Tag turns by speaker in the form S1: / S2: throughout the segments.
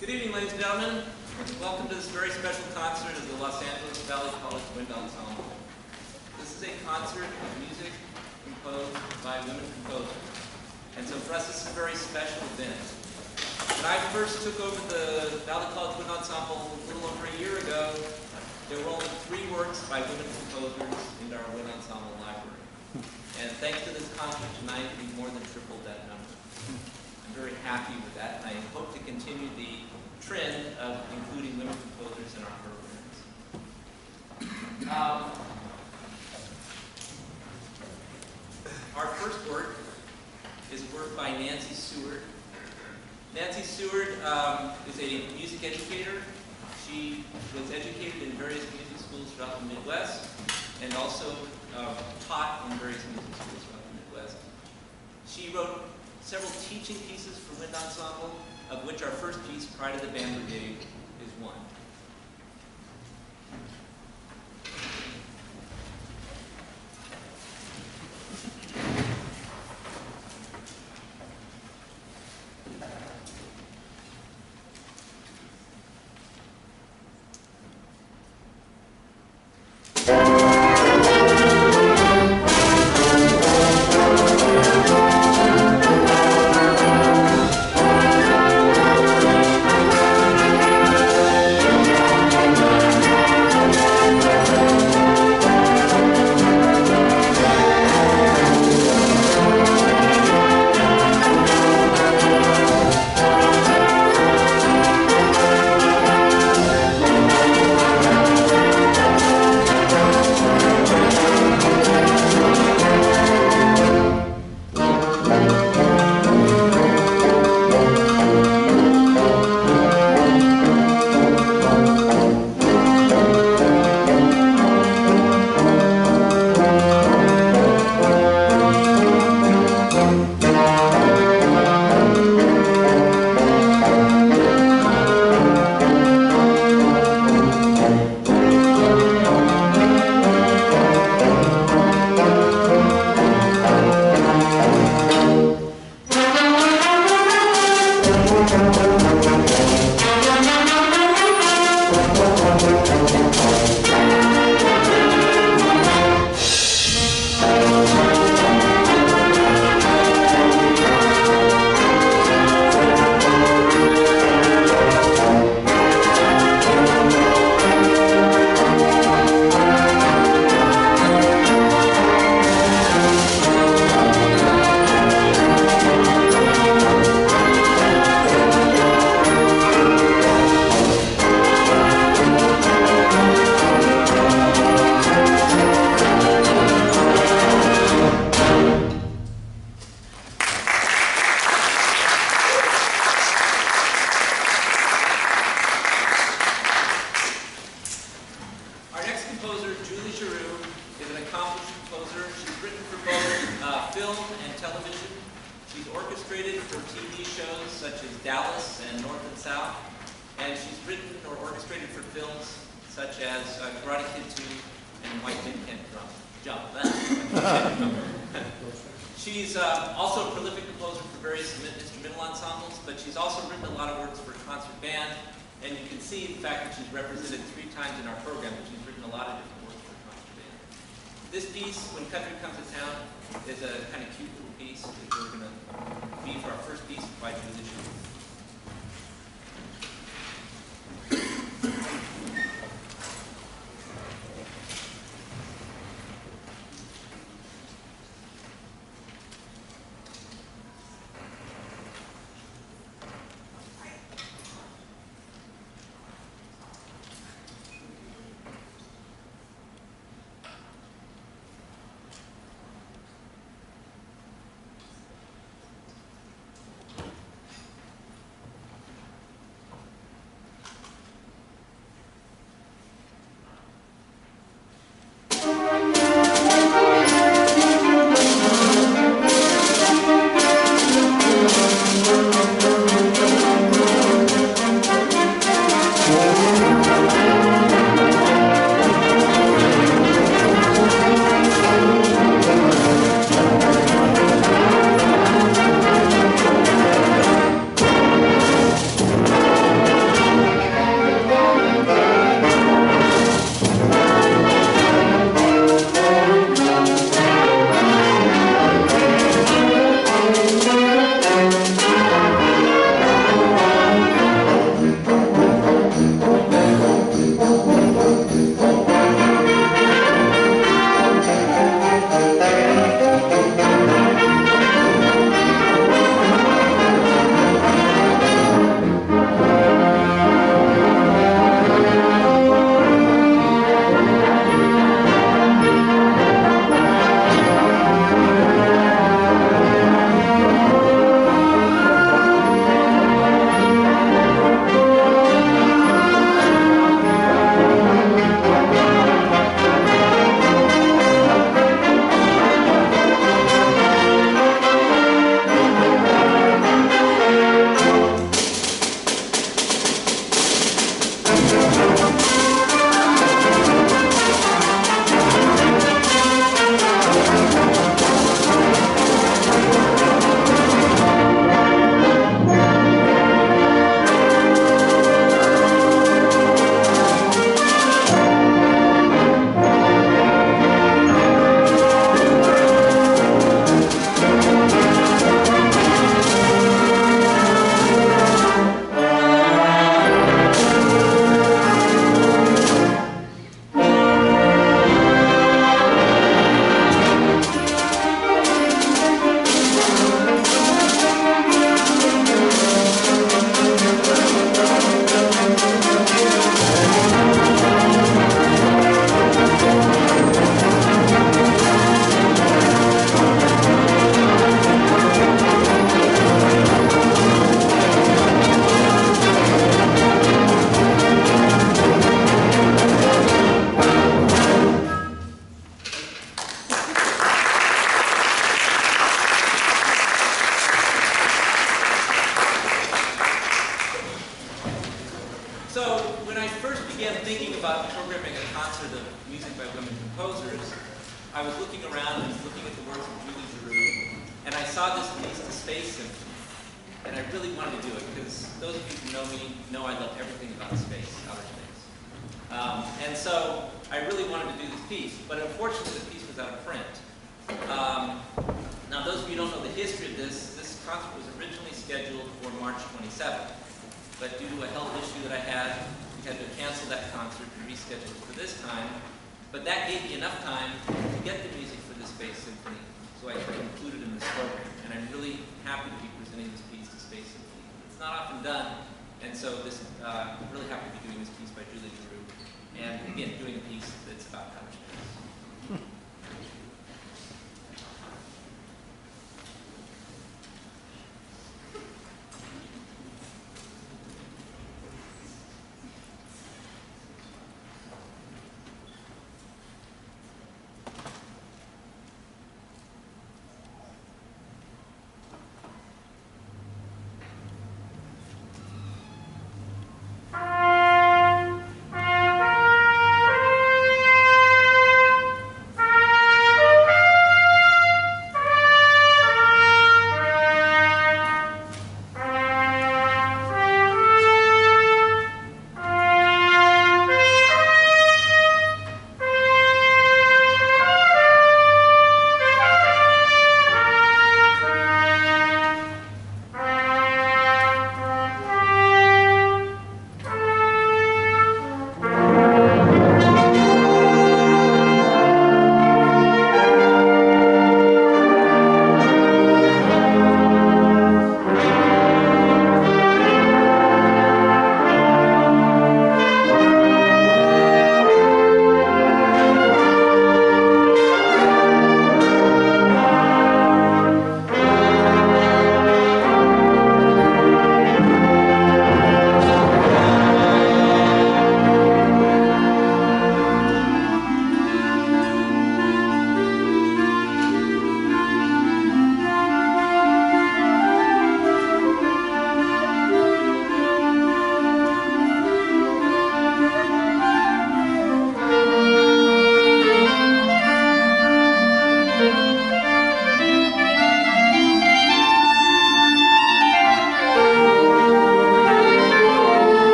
S1: Good evening, ladies and gentlemen. Welcome to this very special concert of the Los Angeles Valley College Wind Ensemble. This is a concert of music composed by women composers. And so for us, this is a very special event. When I first took over the Valley College Wind Ensemble a little over a year ago, there were only 3 works by women composers in our wind ensemble library. And thanks to this concert tonight, we've more than tripled that number. I'm very happy with that, and I hope to continue the trend of including women composers in our programs. Our first work is a work by Nancy Seward. Nancy Seward is a music educator. She was educated in various music schools throughout the Midwest and also taught in various music schools throughout the Midwest. She wrote several teaching pieces for wind ensemble, of which our first piece, Pride of the Band Brigade, is one.
S2: She's also a prolific composer for various instrumental ensembles, but she's also written a lot of works for concert band, and you can see the fact that she's represented 3 times in our program, that she's written a lot of different works for concert band. This piece, When Country Comes to Town, is a kind of cute little piece that we're going to be for our first piece by musician. I was looking around and looking at the works of Julie Giroux, and I saw this piece, the Space Symphony. And I really wanted to do it because those of you who know me know I love everything about space, outer space. And so I really wanted to do this piece, but unfortunately the piece was out of print. Now those of you who don't know the history of this concert was originally scheduled for March 27th. But due to a health issue that I had, we had to cancel that concert and reschedule it for this time. But that gave me enough time to get the music for the Space Symphony so I could include it in this program. And I'm really happy to be presenting this piece to Space Symphony. It's not often done, and so I'm really happy to be doing this piece by Julie Giroux. And again, doing a piece that's about outer space.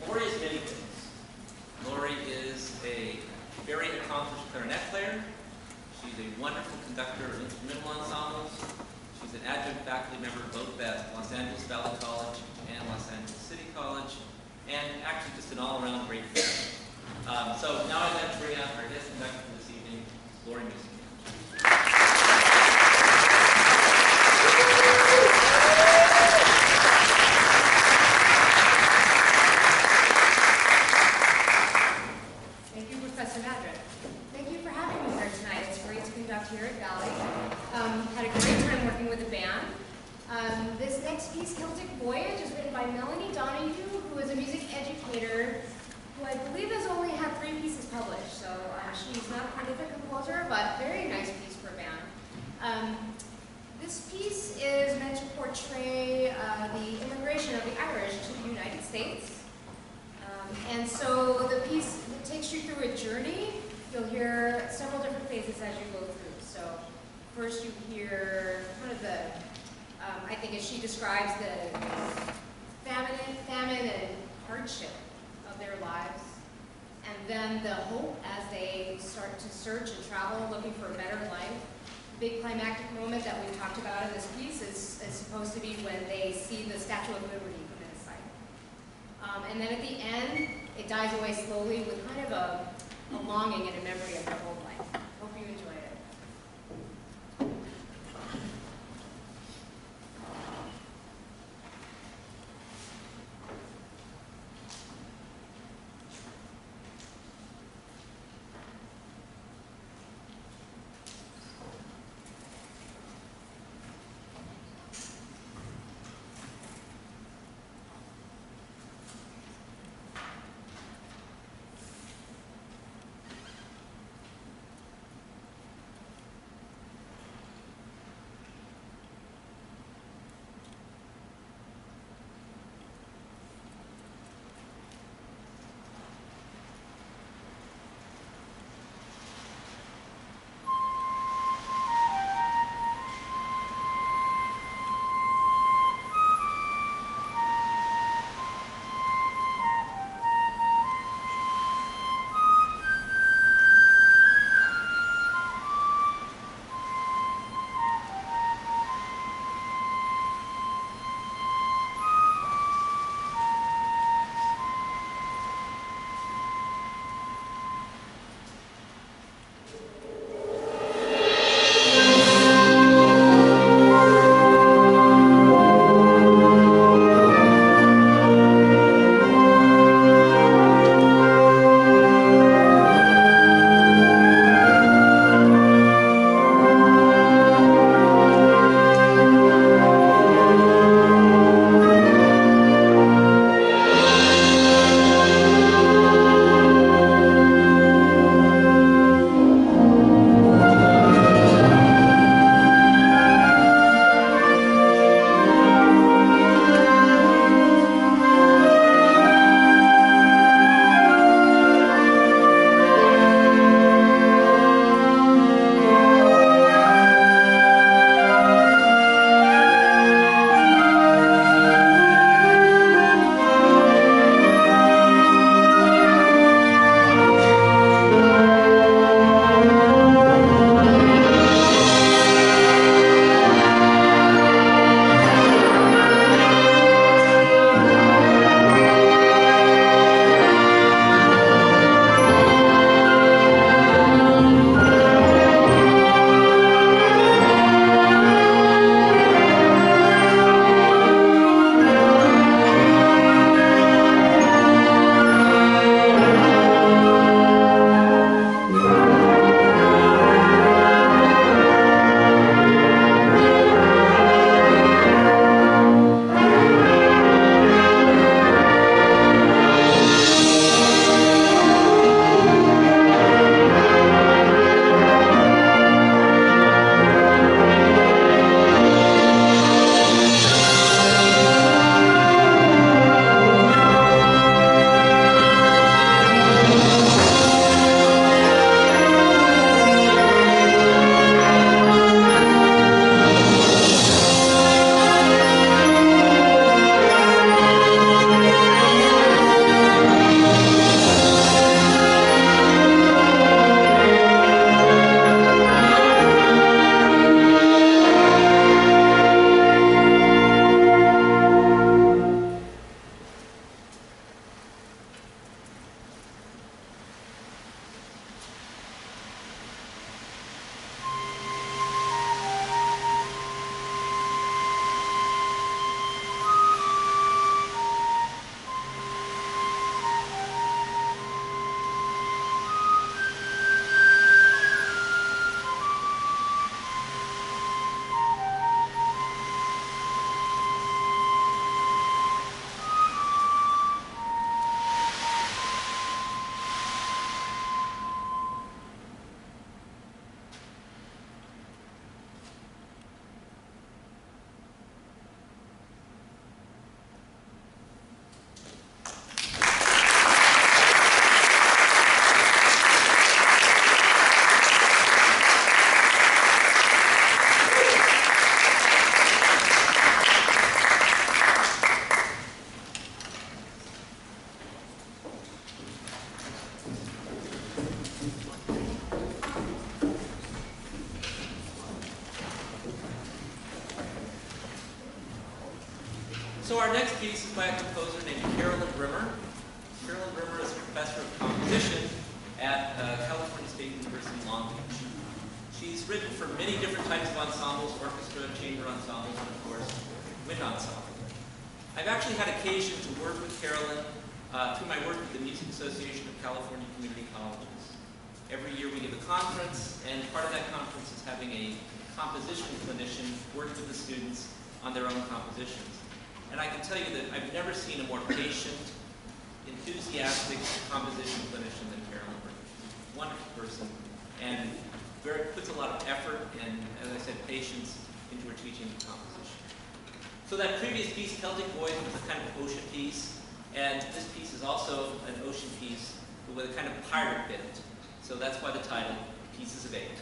S1: Lori is many things. Lori is a very accomplished clarinet player. She's a wonderful conductor of instrumental ensembles. She's an adjunct faculty member both at Los Angeles Valley College and Los Angeles City College, and actually just an all-around great friend. So now I'd like to bring out our guest conductor for this evening, Lori Music.
S3: Here at Valley. Had a great time working with the band. This next piece, Celtic Voyage, is written by Melanie Donahue, who is a music educator who I believe has only had 3 pieces published. So she's not a prolific composer, but very nice piece for a band. This piece is meant to portray the immigration of the Irish to the United States. And so the piece takes you through a journey. You'll hear several different phases as you go through. So first you hear kind of the, I think as she describes the famine and hardship of their lives. And then the hope as they start to search and travel, looking for a better life. The big climactic moment that we've talked about in this piece is supposed to be when they see the Statue of Liberty come into sight. And then at the end, it dies away slowly with kind of a longing and a memory of their whole life. Hope you enjoy it.
S2: So our next piece is by a composer named Carolyn Rimmer. Carolyn Rimmer is a professor of composition at California State University, Long Beach. She's written for many different types of ensembles, orchestra, chamber ensembles, and of course, wind ensemble. I've actually had occasion to work with Carolyn through my work with the Music Association of California Community Colleges. Every year we give a conference, and part of that conference is having a composition clinician work with the students on their own compositions. And I can tell you that I've never seen a more patient, enthusiastic composition clinician than Carolyn Rimmer. She's a wonderful person and puts a lot of effort and, as I said, patience into her teaching of composition. So that previous piece, Celtic Voyage, was a kind of ocean piece, and this piece is also an ocean piece with a kind of pirate bent. So that's why the title, Pieces of Eight.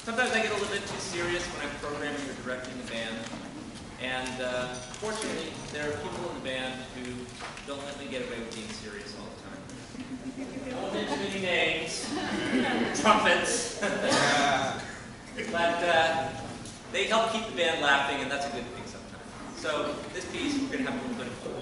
S2: Sometimes I get a little bit too serious when I'm programming or directing the band. And fortunately, there are people in the band who don't let me get away with being serious all the time. I won't mention any names, trumpets, but they help keep the band laughing, and that's a good thing sometimes. So this piece, we're going to have a little bit of fun.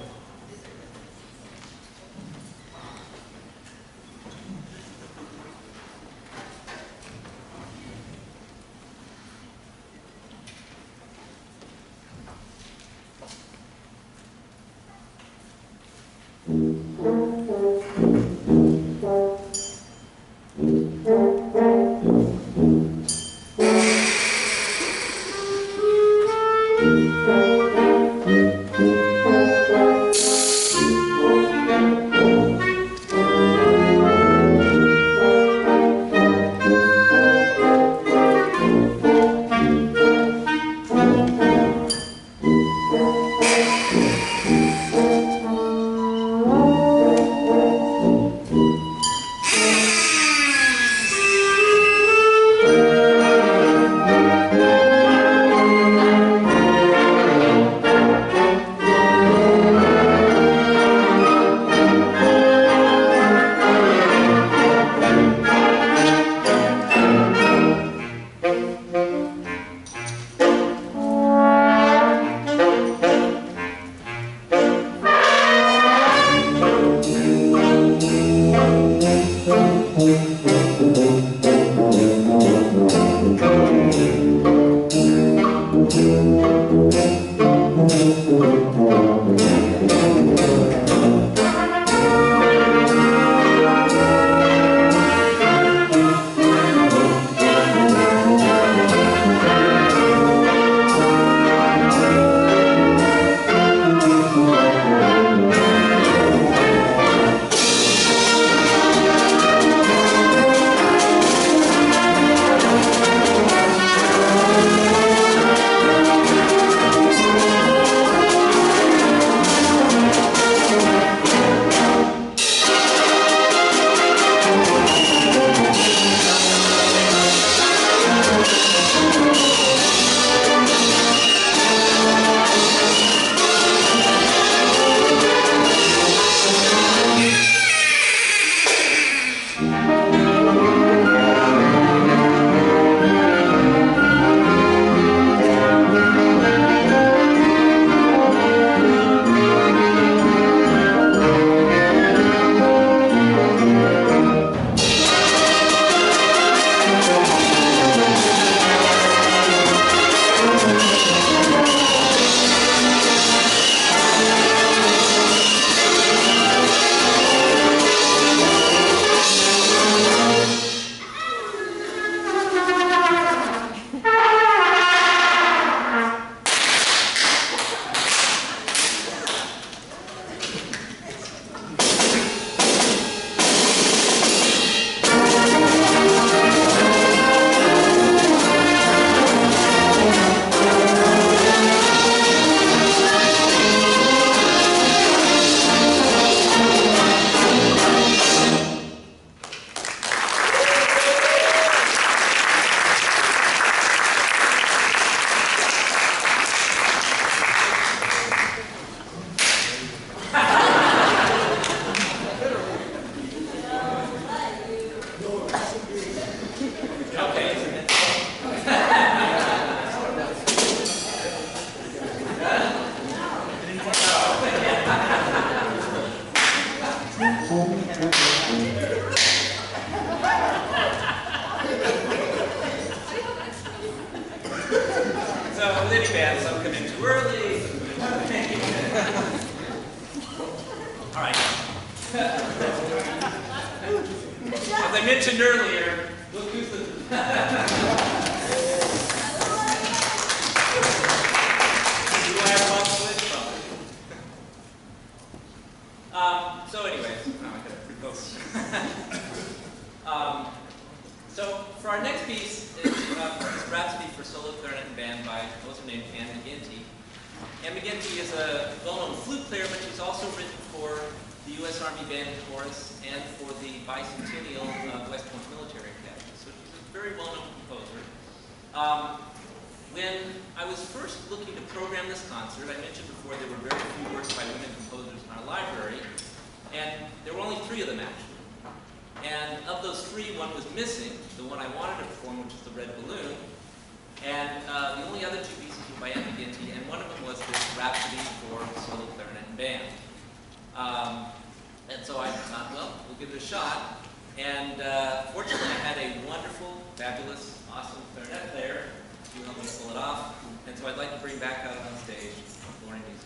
S2: band, some come in too early, some come in too late. All right. As I mentioned earlier, look who's the... So anyways, I gotta refocus. So for our next piece, it's Rhapsody for solo clarinet and band by a composer named Anne McGinty. Anne McGinty is a well-known flute player, but she's also written for the U.S. Army Band and Chorus and for the bicentennial West Point Military Academy. So she's a very well-known composer. When I was first looking to program this concert, I mentioned before there were very few works by women composers in our library, and there were only 3 of them actually. And of those 3, one was missing, the one I wanted to perform, which is the Red Balloon. And the only other 2 pieces were by Anne McGinty, and one of them was this Rhapsody for solo clarinet and band. And so I thought, well, we'll give it a shot. And fortunately, I had a wonderful, fabulous, awesome clarinet player who helped me pull it off. And so I'd like to bring back out on stage Lauren Music.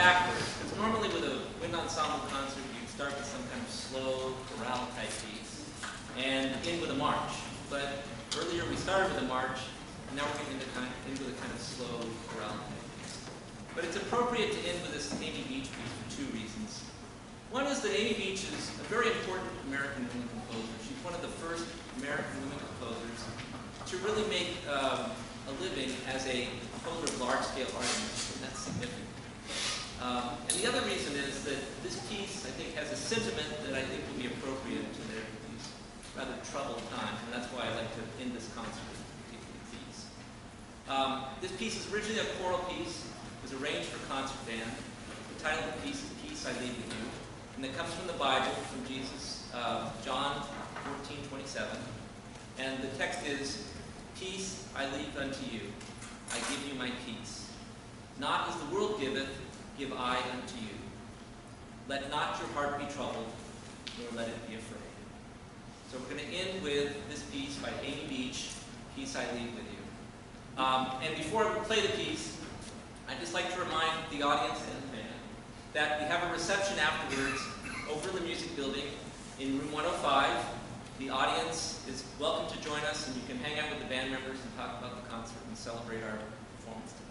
S2: backwards, because normally with a wind ensemble concert, you start with some kind of slow chorale type piece and end with a march. But earlier we started with a march, and now we're getting into the kind of slow chorale type piece. But it's appropriate to end with this Amy Beach piece for two reasons. One is that Amy Beach is a very important American woman composer. She's one of the first American women composers to really make a living as a composer of large-scale art music, and that's significant. And the other reason is that this piece, I think, has a sentiment that I think will be appropriate to these rather troubled times, and that's why I like to end this concert with this particular piece. This piece is originally a choral piece. It was arranged for concert band. The title of the piece is Peace I Leave With You, and it comes from the Bible, from Jesus, John 14:27, and the text is, "Peace I leave unto you, I give you my peace. Not as the world giveth, give I unto you. Let not your heart be troubled, nor let it be afraid." So we're going to end with this piece by Amy Beach, "Peace I Leave With You." And before we play the piece, I'd just like to remind the audience and the band that we have a reception afterwards over in the music building in room 105. The audience is welcome to join us, and you can hang out with the band members and talk about the concert and celebrate our performance tonight.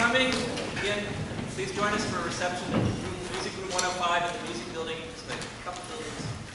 S1: coming, again, please join us for a reception in music room 105 at the music building. Just a couple buildings